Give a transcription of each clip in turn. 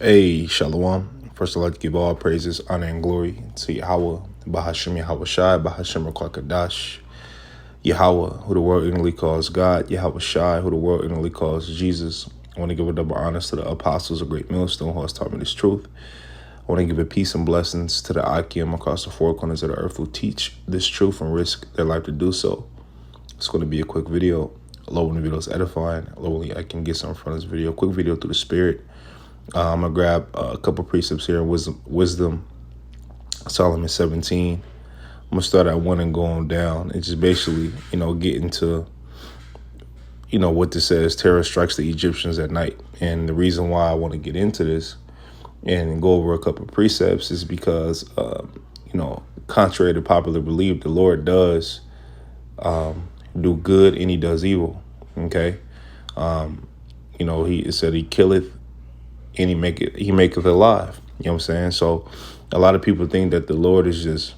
Hey, Shalom. First, I'd like to give all praises, honor, and glory to Yahweh, Bahashem Yahweh Shai, Bahashem Rakakadash, Yahweh, who the world ignorantly calls God, Yahweh Shai, who the world ignorantly calls Jesus. I want to give a double honors to the apostles of Great Millstone who has taught me this truth. I want to give a peace and blessings to the Akim across the four corners of the earth who teach this truth and risk their life to do so. It's going to be a quick video. Lord, when the video is edifying, Lord, I can get something from this video. Quick video through the Spirit. I'm going to grab a couple precepts here in Wisdom, Solomon 17. I'm going to start at 1 and go on down. And just basically, get into, what this says, terror strikes the Egyptians at night. And the reason why I want to get into this and go over a couple of precepts is because, contrary to popular belief, the Lord does do good and he does evil. Okay. It said he killeth and he maketh alive. You know what I'm saying? So a lot of people think that the Lord is just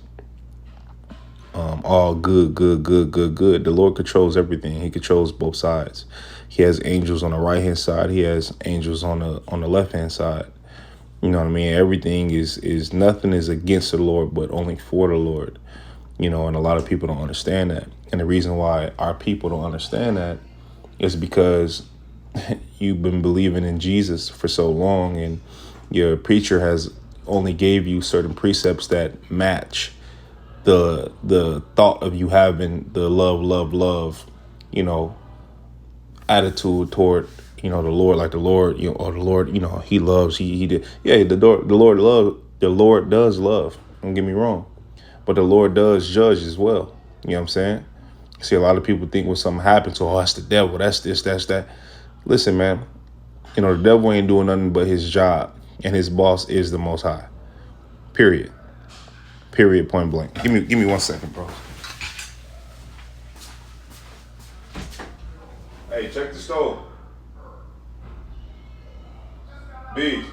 all good. The Lord controls everything. He controls both sides. He has angels on the right hand side. He has angels on the left hand side. You know what I mean? Everything is nothing is against the Lord, but only for the Lord. And a lot of people don't understand that. And the reason why our people don't understand that is because you've been believing in Jesus for so long and your preacher has only gave you certain precepts that match the thought of you having the love, attitude toward, the Lord, like the Lord, or the Lord, he loves, he did. Yeah, the Lord does love. Don't get me wrong. But the Lord does judge as well. You know what I'm saying? See, a lot of people think when something happens, that's the devil, that's this, that's that. Listen, man, the devil ain't doing nothing but his job, and his boss is the Most High. Period, point blank. Give me 1 second, bro. Hey, check the stove. B.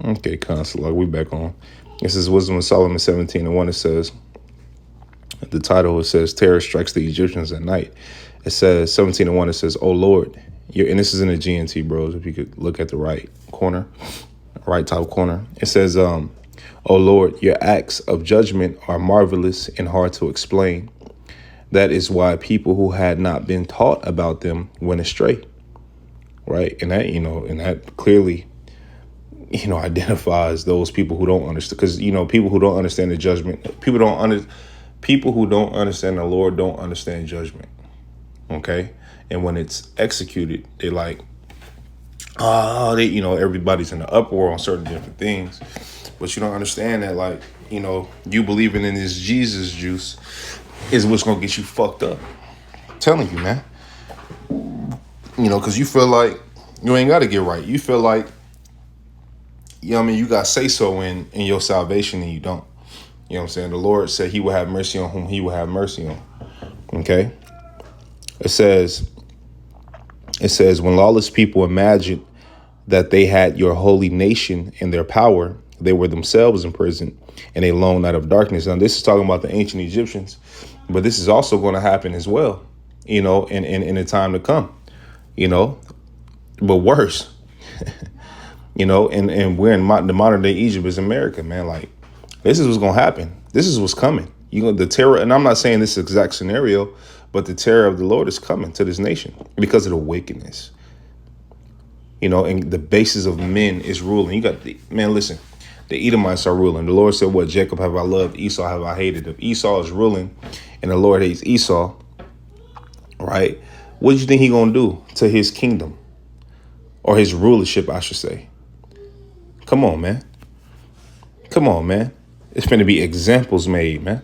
Okay, Consular, we back on. This is Wisdom of Solomon 17 and 1. It says, the title, it says, terror strikes the Egyptians at night. It says, 17 and 1, it says, oh Lord, and this is in the GNT, bros, if you could look at the right corner, right top corner. It says, oh Lord, your acts of judgment are marvelous and hard to explain. That is why people who had not been taught about them went astray. Right. And that, and that clearly, identifies those people who don't understand, because, people who don't understand the judgment, people who don't understand the Lord don't understand judgment. OK. And when it's executed, they're like, everybody's in the uproar on certain different things. But you don't understand that, like, you believing in this Jesus juice is what's going to get you fucked up. I'm telling you, man. Because you feel like you ain't got to get right. You feel like, you got say so in your salvation and you don't. You know what I'm saying? The Lord said he will have mercy on whom he will have mercy on. Okay? It says, when lawless people imagined that they had your holy nation in their power, they were themselves imprisoned in a long night of darkness. Now, this is talking about the ancient Egyptians, but this is also going to happen as well, in the time to come, but worse. And we're in the modern day Egypt is America, man. Like, this is what's going to happen. This is what's coming. The terror, and I'm not saying this exact scenario, but the terror of the Lord is coming to this nation because of the wickedness. And the basis of men is ruling. Listen, the Edomites are ruling. The Lord said, what? Jacob have I loved, Esau have I hated. If Esau is ruling and the Lord hates Esau, right? What do you think he going to do to his kingdom or his rulership, I should say? Come on, man. It's finna be examples made, man.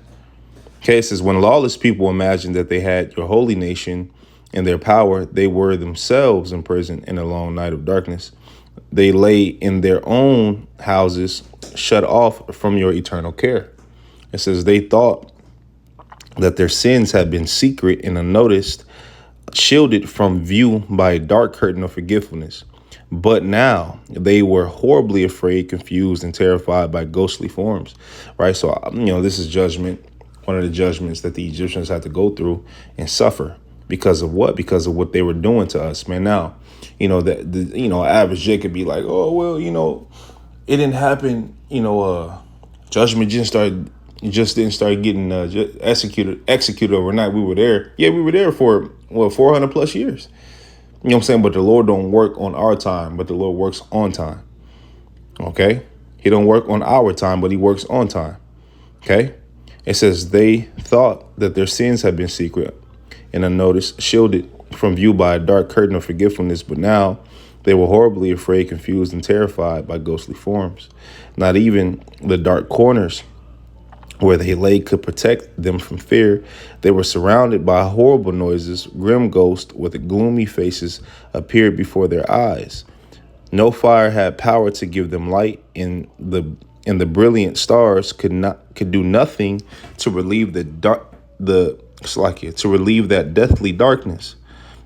Okay, it says, when lawless people imagined that they had your holy nation in their power, they were themselves imprisoned in a long night of darkness. They lay in their own houses, shut off from your eternal care. It says they thought that their sins had been secret and unnoticed, shielded from view by a dark curtain of forgetfulness. But now they were horribly afraid, confused, and terrified by ghostly forms. Right. So, this is judgment. One of the judgments that the Egyptians had to go through and suffer because of what? Because of what they were doing to us, man. Now, that average Jay could be like, oh, well, it didn't happen. Judgment just didn't start getting executed overnight. We were there. Yeah, we were there for 400 plus years. You know what I'm saying? But the Lord don't work on our time, but the Lord works on time. Okay? He don't work on our time, but he works on time. Okay? It says they thought that their sins had been secret and unnoticed, shielded from view by a dark curtain of forgetfulness, but now they were horribly afraid, confused, and terrified by ghostly forms. Not even the dark corners where they lay could protect them from fear. They were surrounded by horrible noises. Grim ghosts with gloomy faces appeared before their eyes. No fire had power to give them light, and the brilliant stars could do nothing to relieve to relieve that deathly darkness.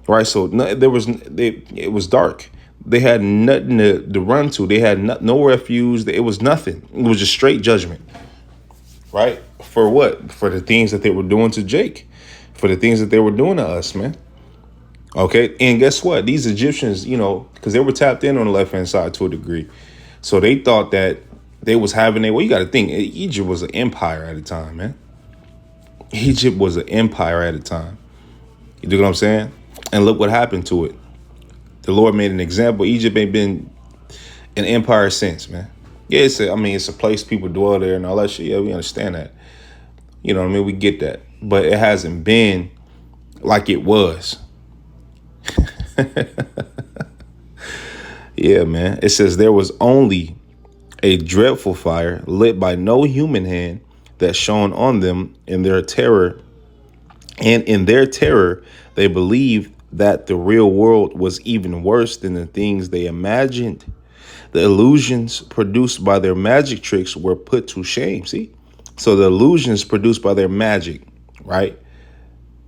Right. So it was dark. They had nothing to run to. They had no refuge. It was nothing. It was just straight judgment. Right. For what? For the things that they were doing to Jake, for the things that they were doing to us, man. OK. And guess what? These Egyptians, because they were tapped in on the left hand side to a degree. So they thought that they was having you got to think Egypt was an empire at the time, man. Egypt was an empire at the time. You do what I'm saying? And look what happened to it. The Lord made an example. Egypt ain't been an empire since, man. Yeah, it's a place people dwell there and all that shit. Yeah, we understand that. You know what I mean? We get that. But it hasn't been like it was. Yeah, man. It says there was only a dreadful fire lit by no human hand that shone on them in their terror. And in their terror, they believed that the real world was even worse than the things they imagined. The illusions produced by their magic tricks were put to shame. See? So the illusions produced by their magic, right?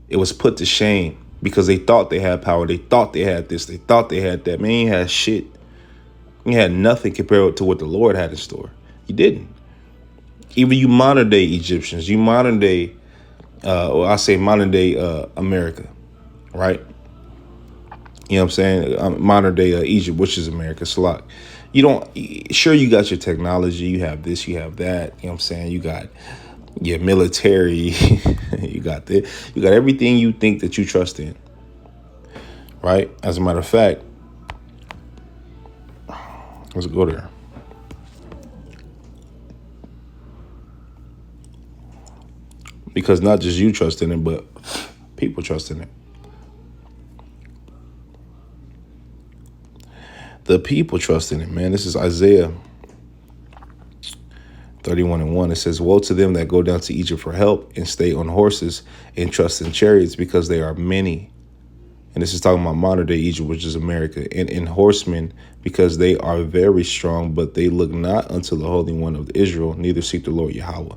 It was put to shame because they thought they had power. They thought they had this. They thought they had that. Man, you had shit. You had nothing compared to what the Lord had in store. You didn't. Even you modern day Egyptians, you modern day, modern day America, right? You know what I'm saying? Modern day Egypt, which is America, Salak. You got your technology, you have this, you have that. You know what I'm saying? You got your military, you got everything you think that you trust in, right? As a matter of fact, let's go there. Because not just you trust in it, but people trust in it. The people trust in it, man. This is Isaiah 31:1. It says, woe to them that go down to Egypt for help and stay on horses and trust in chariots because they are many. And this is talking about modern day Egypt, which is America, and in horsemen because they are very strong, but they look not unto the Holy One of Israel, neither seek the Lord Yahweh.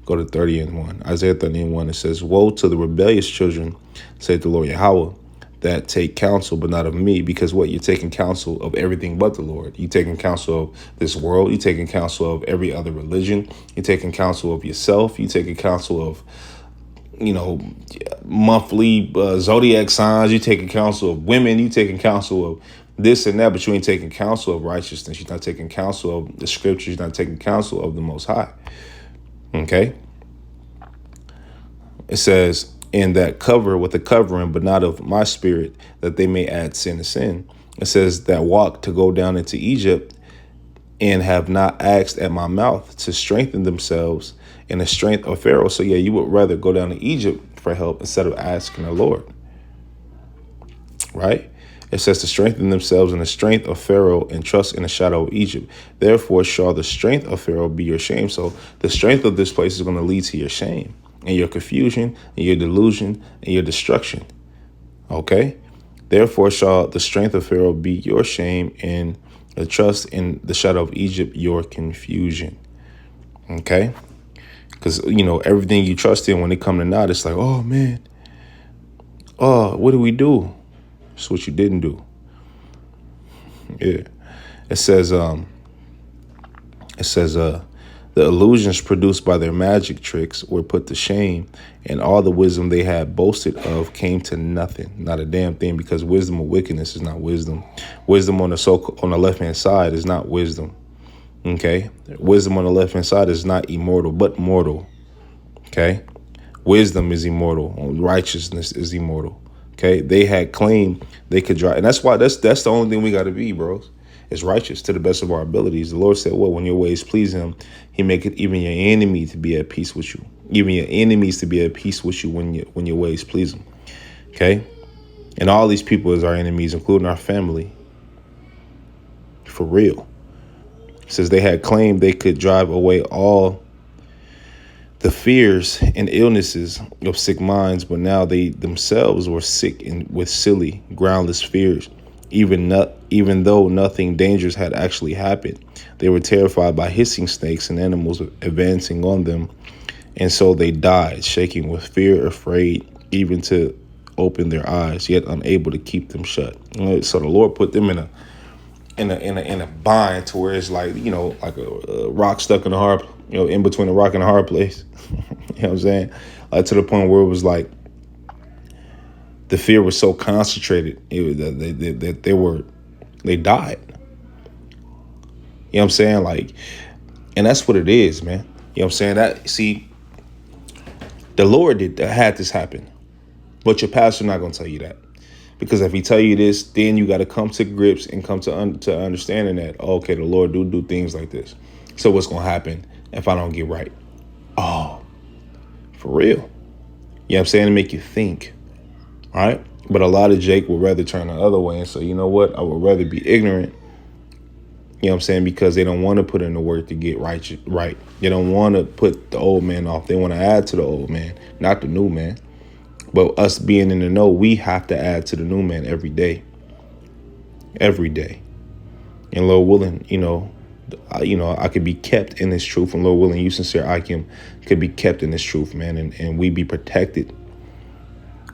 Go to 30:1. Isaiah 30:1. It says, woe to the rebellious children, saith the Lord Yahweh, that take counsel, but not of me. Because what? You're taking counsel of everything but the Lord. You're taking counsel of this world. You're taking counsel of every other religion. You're taking counsel of yourself. You're taking counsel of, monthly zodiac signs. You're taking counsel of women. You're taking counsel of this and that, but you ain't taking counsel of righteousness. You're not taking counsel of the scriptures. You're not taking counsel of the Most High. Okay? It says, in that cover with a covering, but not of my spirit, that they may add sin to sin. It says that walk to go down into Egypt and have not asked at my mouth to strengthen themselves in the strength of Pharaoh. So yeah, you would rather go down to Egypt for help instead of asking the Lord. Right? It says to strengthen themselves in the strength of Pharaoh and trust in the shadow of Egypt. Therefore shall the strength of Pharaoh be your shame. So the strength of this place is going to lead to your shame and your confusion and your delusion and your destruction. Okay? Therefore shall the strength of Pharaoh be your shame and the trust in the shadow of Egypt your confusion. Okay? Because, everything you trust in when it come to naught, it's like, oh, man. Oh, what do we do? It's what you didn't do. Yeah. It says, the illusions produced by their magic tricks were put to shame, and all the wisdom they had boasted of came to nothing, not a damn thing, because wisdom of wickedness is not wisdom. Wisdom on the left-hand side is not wisdom. Okay? Wisdom on the left-hand side is not immortal, but mortal. Okay? Wisdom is immortal. Righteousness is immortal. Okay? They had claimed they could drive. And that's why that's the only thing we got to be, bros. Is righteous to the best of our abilities. The Lord said, well, when your ways please him, he make it even your enemy to be at peace with you. Even your enemies to be at peace with you when your ways please him. Okay? And all these people is our enemies, including our family. For real. It says they had claimed they could drive away all the fears and illnesses of sick minds, but now they themselves were sick and with silly, groundless fears. Even though nothing dangerous had actually happened, they were terrified by hissing snakes and animals advancing on them, and so they died, shaking with fear, afraid even to open their eyes, yet unable to keep them shut. So the Lord put them in a bind to where it's like, like a rock stuck in a hard, in between a rock and a hard place. You know what I'm saying? Like to the point where it was like the fear was so concentrated that they died. You know what I'm saying? Like, and that's what it is, man. You know what I'm saying? The Lord had this happen, but your pastor not gonna tell you that. Because if he tell you this, then you got to come to grips and come to understanding that, okay, the Lord do things like this. So what's going to happen if I don't get right? Oh, for real. You know what I'm saying? To make you think. All right. But a lot of Jake would rather turn the other way and say, you know what? I would rather be ignorant. You know what I'm saying? Because they don't want to put in the work to get right. They don't want to put the old man off. They want to add to the old man, not the new man. But us being in the know, we have to add to the new man every day. Every day. And Lord willing, I could be kept in this truth. And Lord willing, you sincere Akim could be kept in this truth, man. And we be protected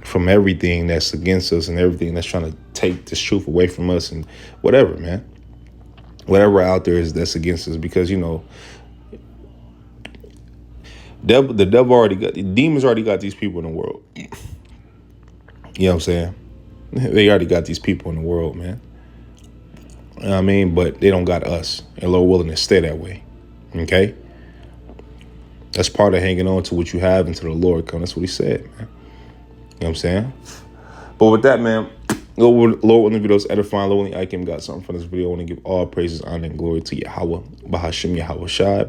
from everything that's against us and everything that's trying to take this truth away from us and whatever, man. Whatever out there is that's against us, because, the demons already got these people in the world. You know what I'm saying? They already got these people in the world, man. You know what I mean? But they don't got us. And Lord willing to stay that way. Okay? That's part of hanging on to what you have until the Lord comes. That's what he said, man. You know what I'm saying? But with that, man, Lord willing, the video's edifying. Lord willing, Akim got something from this video. I want to give all praises, honor, and glory to Yahweh, Bahashim Yahweh Shai.